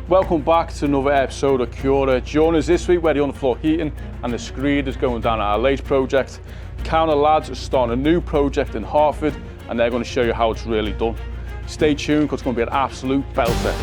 Welcome back to another episode of Acura. Join us this week where the underfloor heating and the screed is going down at our latest project. Counter lads are starting a new project in Hartford and they're going to show you how it's really done. Stay tuned because it's going to be an absolute belter.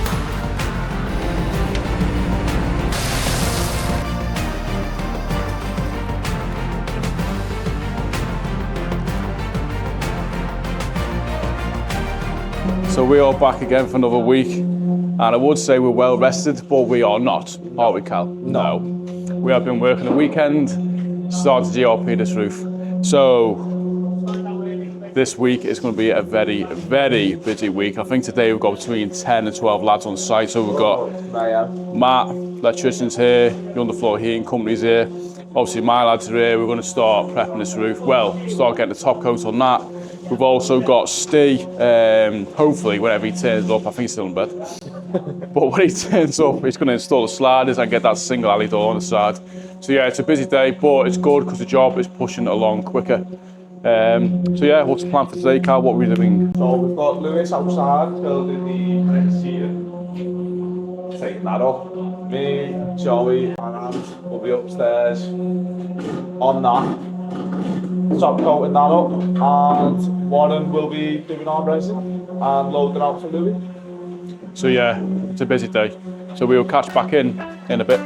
So we are back again for another week, and I would say we're well rested, but we are not, are we, Cal? No. We have been working the weekend, started GRP this roof. So this week is going to be a very, very busy week. I think today we've got between 10 and 12 lads on site. So we've got Matt, electricians here, the underfloor heating company's here. Obviously my lads are here. We're going to start prepping this roof. Well, start getting the top coat on that. We've also got Steve, hopefully whenever he turns up, I think he's still in bed. But when he turns up, he's going to install the sliders and get that single alley door on the side. So yeah, it's a busy day, but it's good because the job is pushing along quicker. So yeah, what's the plan for today, Carl? What are we doing? So we've got Lewis outside building the next season, taking that up. Me, Joey and Ant will be upstairs on that, top coating that up, and Warren will be doing our resin and loading out for Louis. So yeah, it's a busy day. So we'll catch back in a bit.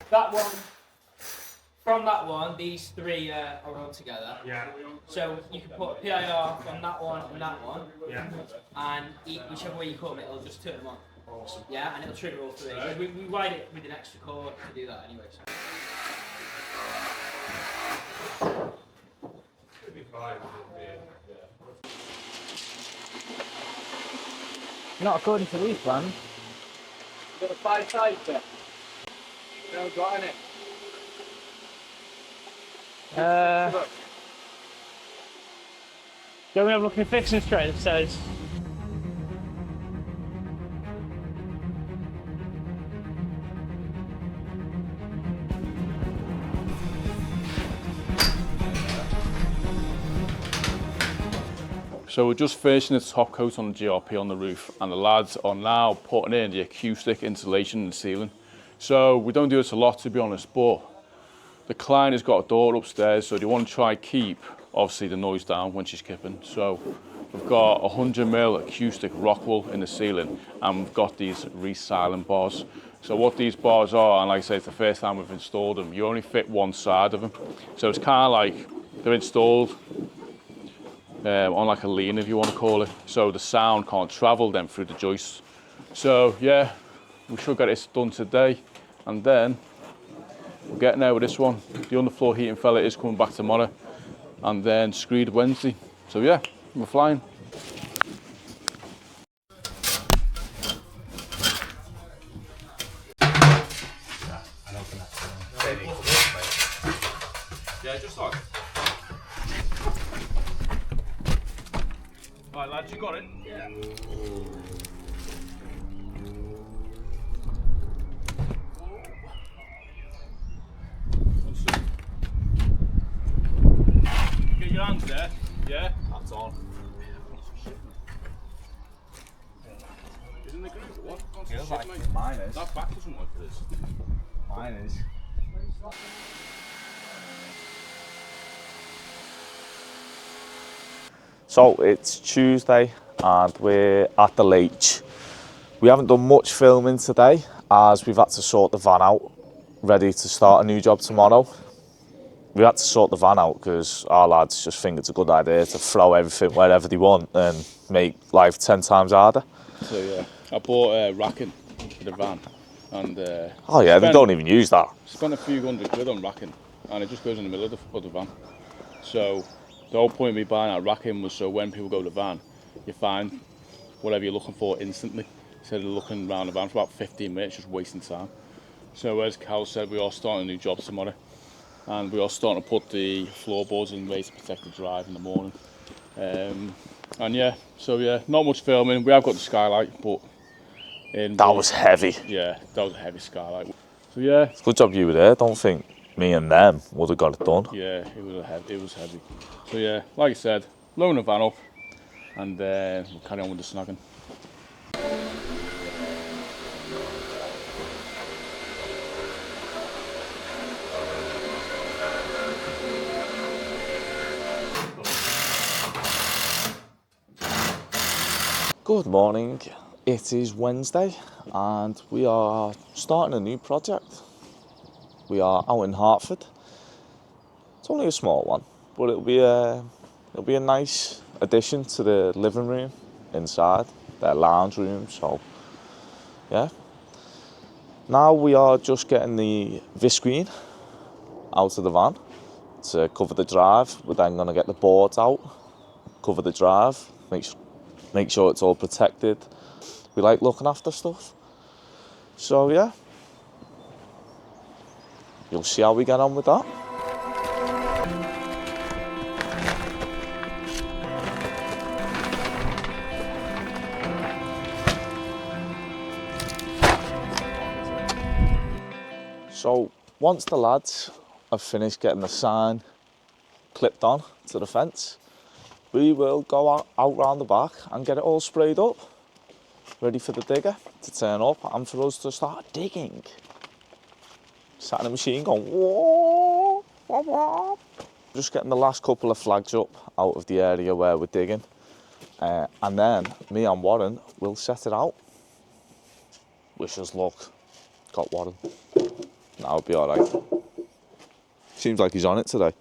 That one, from that one, these three are all together. Yeah. So you can put a PIR from that one and that one. Yeah. And whichever way you cut them, it'll just turn them on. Awesome. Yeah, and it'll trigger all three. Right. We ride it with an extra cord to do that anyway. So. Could be fine. Not according to these plans. Got a 5 sides there. No, got in it. Don't we have a look at fixing straight upstairs? So we're just finishing the top coat on the GRP on the roof, and the lads are now putting in the acoustic insulation in the ceiling. So we don't do this a lot, to be honest, but the client has got a door upstairs, so they want to try and keep obviously the noise down when she's kipping. So we've got 100mm acoustic rock wool in the ceiling, and we've got these resilient bars. So what these bars are, and like I say, it's the first time we've installed them, you only fit one side of them. So it's kind of like they're installed on like a lean, if you want to call it, so the sound can't travel then through the joists. So yeah, we should get this done today, and then we're getting there with this one. The underfloor heating fella is coming back tomorrow, and then screed Wednesday. So yeah, we're flying. Yeah, just like. Right, lads, you got it? Yeah. Get your hands there, yeah? That's on. Isn't the group what? Feels like mine is. That back doesn't work for this. Mine is. So it's Tuesday and we're at the lake. We haven't done much filming today as we've had to sort the van out, ready to start a new job tomorrow. We had to sort the van out because our lads just think it's a good idea to throw everything wherever they want and make life 10 times harder. So yeah, I bought racking for the van, and oh yeah, they don't even use that. Spent a few £100 on racking, and it just goes in the middle of the van. So The whole point of me buying that rack in was so when people go to the van, you find whatever you're looking for instantly, instead of looking around the van for about 15 minutes, just wasting time. So as Cal said, we are starting a new job tomorrow, and we are starting to put the floorboards in ways to protect the drive in the morning. And yeah, so yeah, not much filming. We have got the skylight, but That was heavy. Yeah, that was a heavy skylight. So yeah, Good job you were there. Don't think me and them would have got it done. yeah, it was heavy. So yeah, like I said, loading the van up, and we'll carry on with the snagging. Good morning. It is Wednesday and we are starting a new project. We are out in Hertford. It's only a small one, but it'll be a nice addition to the living room inside, their lounge room. So yeah. Now we are just getting the viscreen out of the van to cover the drive. We're then going to get the boards out, cover the drive, make sure it's all protected. We like looking after stuff. So yeah, you'll see how we get on with that. So once the lads have finished getting the sign clipped on to the fence, we will go out round the back and get it all sprayed up, ready for the digger to turn up and for us to start digging. Sat in the machine going, whoa, whoa, whoa. Just getting the last couple of flags up out of the area where we're digging, and then me and Warren will set it out. Wish us luck. Got Warren. That'll be all right. Seems like he's on it today.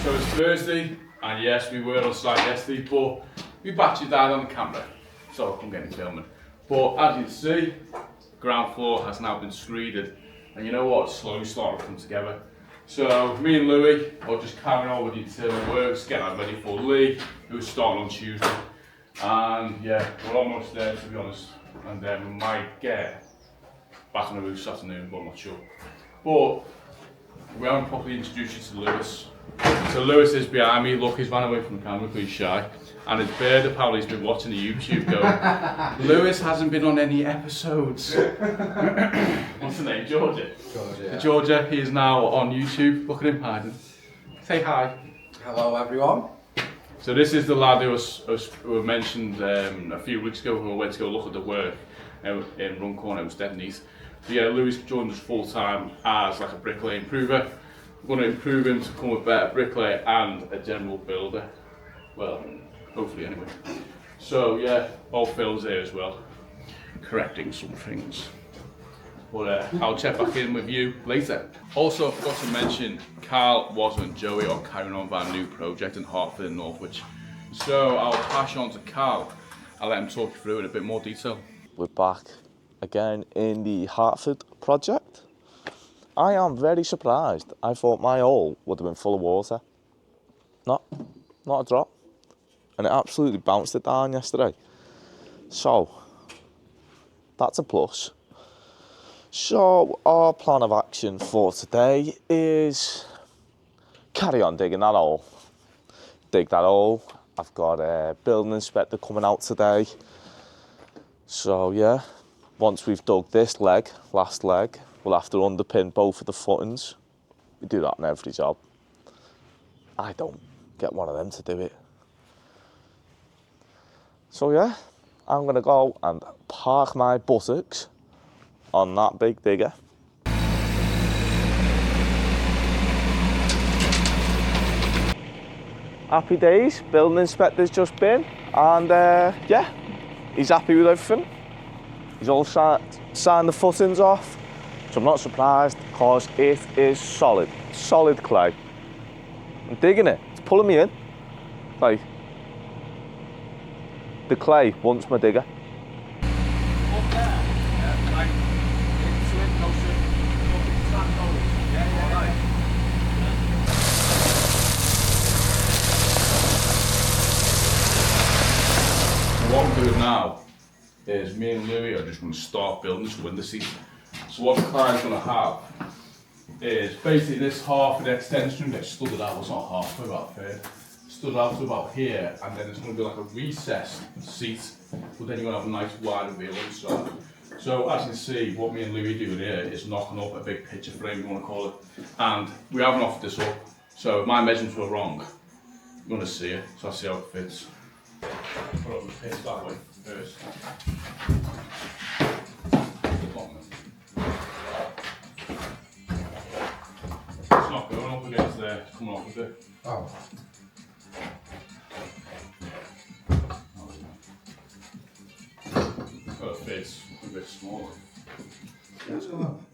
So it's Thursday, and yes, we were on site yesterday, but we battery died on the camera, so I couldn't get any filming. But as you can see, the ground floor has now been screeded, and you know what? It's slowly starting to come together. So me and Louis are just carrying on with the internal works, getting that ready for Lee, who's starting on Tuesday. And yeah, we're almost there, to be honest, and then we might get back on the roof this afternoon, but I'm not sure. But we haven't properly introduced you to Lewis. So Lewis is behind me. Look, he's ran away from the camera because he's shy. And his bird apparently has been watching the YouTube going, Lewis hasn't been on any episodes. What's the name? Georgia? Georgia. Yeah. Georgia, he is now on YouTube. Look at him hiding. Say hi. Hello everyone. So this is the lad who mentioned a few weeks ago who went to go look at the work in Runcorn. It was dead nice. So yeah, Lewis joined us full time as like a bricklayer improver. We're going to improve him to become a better bricklayer and a general builder. Well, hopefully anyway. So yeah, all Phil's here as well, correcting some things. But I'll check back in with you later. Also, I forgot to mention, Carl, Wazza and Joey are carrying on with our new project in Hertford and Northwich. So I'll pass you on to Carl. I'll let him talk you through in a bit more detail. We're back again in the Hertford project. I am very surprised. I thought my hole would have been full of water. Not a drop. And it absolutely bounced it down yesterday. So, that's a plus. So, our plan of action for today is carry on digging that hole. dig that hole. I've got a building inspector coming out today. So yeah, once we've dug this leg, last leg, we'll have to underpin both of the footings. We do that on every job. I don't get one of them to do it. So yeah, I'm gonna go and park my buttocks on that big digger. Happy days, building inspector's just been, and yeah, he's happy with everything. He's all signed the footings off, which I'm not surprised because it is solid clay. I'm digging it, it's pulling me in. Like, the clay wants my digger. What I'm doing now is me and Louis are just going to start building this window seat. So what the client's going to have is basically this half of the extension gets studded out, it's not half, about a third, studded out to about here, and then it's going to be like a recessed seat, but then you're going to have a nice wider wheel inside. So as you can see, what me and Louis are doing here is knocking up a big picture frame, you want to call it, and we haven't offered this up, so if my measurements were wrong, you're going to see it, so I'll see how it fits. Put up the pitch that way first. It's not going up against there, it's coming off a bit. Oh. So it fits a bit smaller.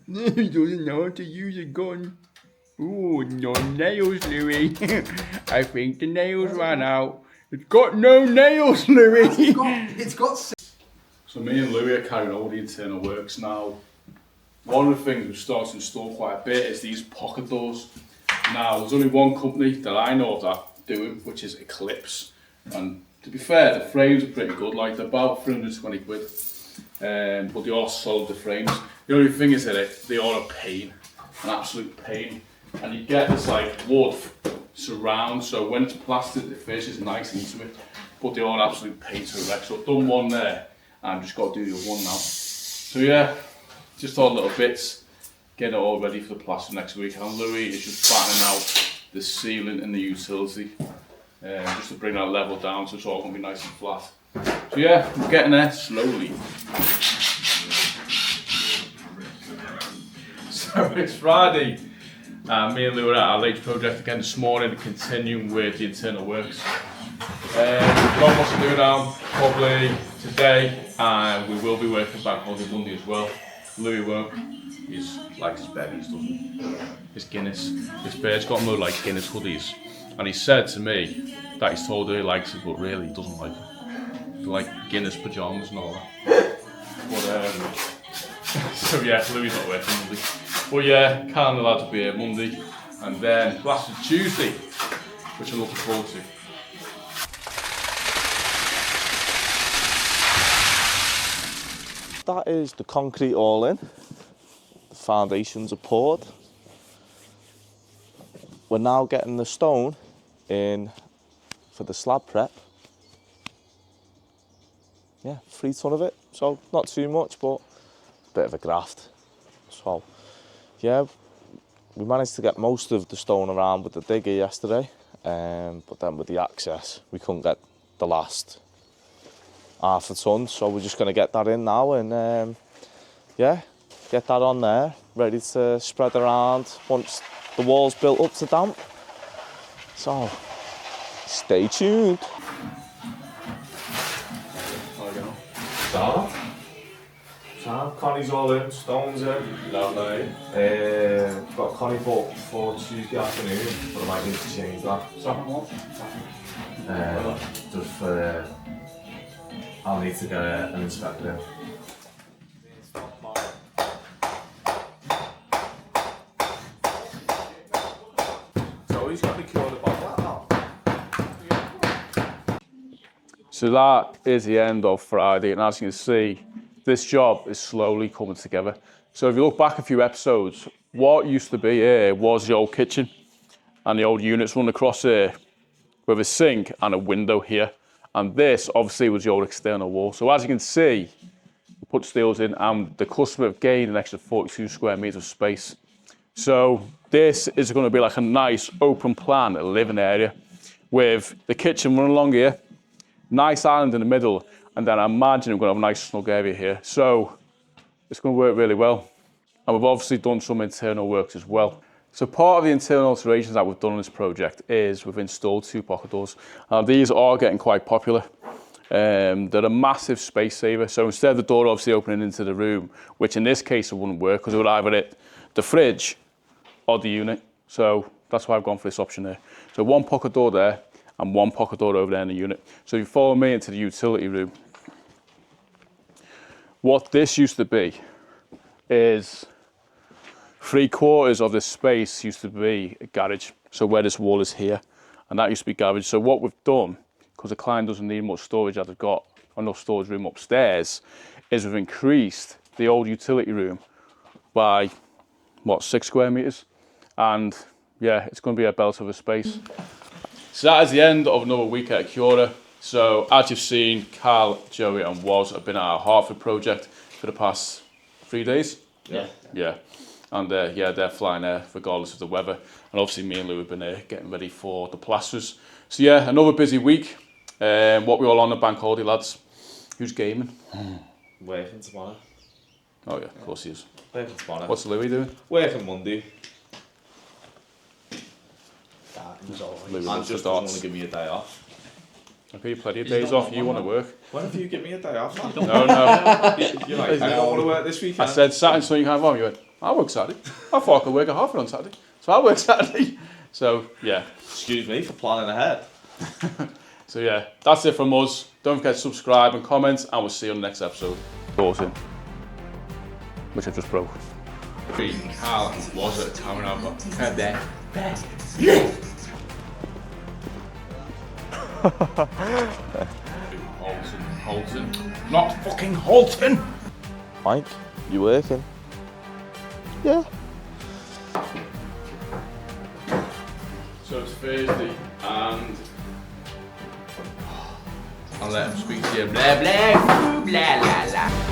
No, he doesn't know how to use a gun. Ooh, no nails, Louis. I think the nails ran out. It's got no nails, Louis. It's got So me and Louis are carrying over the internal works now. One of the things we've started to install quite a bit is these pocket doors. Now, there's only one company that I know of that do it, which is Eclipse. And to be fair, the frames are pretty good, like they're about 320 quid. But they are solid, the frames. The only thing is that they are a pain, an absolute pain. And you get this like wood surround, so when it's plastered, it finishes nice into it. But they are an absolute pain to erect. So I've done one there, and I've just got to do the other one now. So yeah, just all little bits, getting it all ready for the plaster next week. And Louis is just flattening out the ceiling and the utility, just to bring that level down so it's all going to be nice and flat. So yeah, I'm getting there slowly. So it's Friday, and me and Lou are at our late project again this morning, continuing with the internal works. Not much to do now, probably today, and we will be working back holiday Monday as well. Louis won't. He's likes his bevies, doesn't he? His Guinness. His bird's got no like Guinness hoodies, and he said to me that he's told her he likes it, but really he doesn't like it. They're like Guinness pyjamas and all that. But so yeah, Louis not working Monday. But yeah, Cal and the lads will be here Monday, and then Blasted Tuesday, which I'm looking forward to. That is the concrete all in. The foundations are poured. We're now getting the stone in for the slab prep. Yeah, 3 ton of it, so not too much, but a bit of a graft. So yeah, we managed to get most of the stone around with the digger yesterday, but then with the access, we couldn't get the last half a ton, so we're just going to get that in now and yeah, get that on there, ready to spread around once the wall's built up to damp. So stay tuned. So Connie's all in, stone's in. Lovely. Got Connie booked for Tuesday afternoon, but I might need to change that. Just for I'll need to get an inspector in. So he's got to be cured about that now. So that is the end of Friday, and as you can see, this job is slowly coming together. So if you look back a few episodes, what used to be here was the old kitchen, and the old units run across here. with a sink and a window here. And this obviously was your external wall. So as you can see, we put steels in and the customer have gained an extra 42 square meters of space. So this is going to be like a nice open plan living area with the kitchen running along here, nice island in the middle, and then I imagine we're going to have a nice snug area here. So it's going to work really well. And we've obviously done some internal works as well. So part of the internal alterations that we've done on this project is we've installed 2 pocket doors. Now these are getting quite popular. They're a massive space saver. So instead of the door obviously opening into the room, which in this case it wouldn't work because it would either hit the fridge or the unit. So that's why I've gone for this option there. So 1 pocket door there and 1 pocket door over there in the unit. So if you follow me into the utility room, what this used to be is 3/4 of this space used to be a garage. So where this wall is here, and that used to be garage. So what we've done, because the client doesn't need much storage as they've got enough storage room upstairs, is we've increased the old utility room by, what, 6 square meters? And yeah, it's going to be a belt of a space. So that is the end of another week at Acura. So as you've seen, Cal, Joey and Woz have been at our Hartford project for the past 3 days. Yeah. And yeah, they're flying there regardless of the weather. And obviously me and Lou have been getting ready for the plasters. So yeah, another busy week. What we all on the bank holiday, lads? Who's gaming? Working tomorrow. Oh yeah, of course he is. Working tomorrow. What's Louis doing? Working Monday. Louis I'm loves the just want darts. to give me a day off. I'll give you plenty of days off. You want to work? When have you give me a day off? No. You're like, I don't want to work this weekend. I said Saturday, so you can't have on. You went, I work Saturday. I thought I could work at Hartford on Saturday. So I work Saturday. So yeah. Excuse me for planning ahead. So yeah, that's it from us. Don't forget to subscribe and comment, and we'll see you on the next episode. Doors in, which I just broke. Cal was it coming over? Holton. Not fucking Holton! Mike, you working? Yeah. So it's Thursday, and I'll let him speak to you. Blah, blah, blah, blah, blah.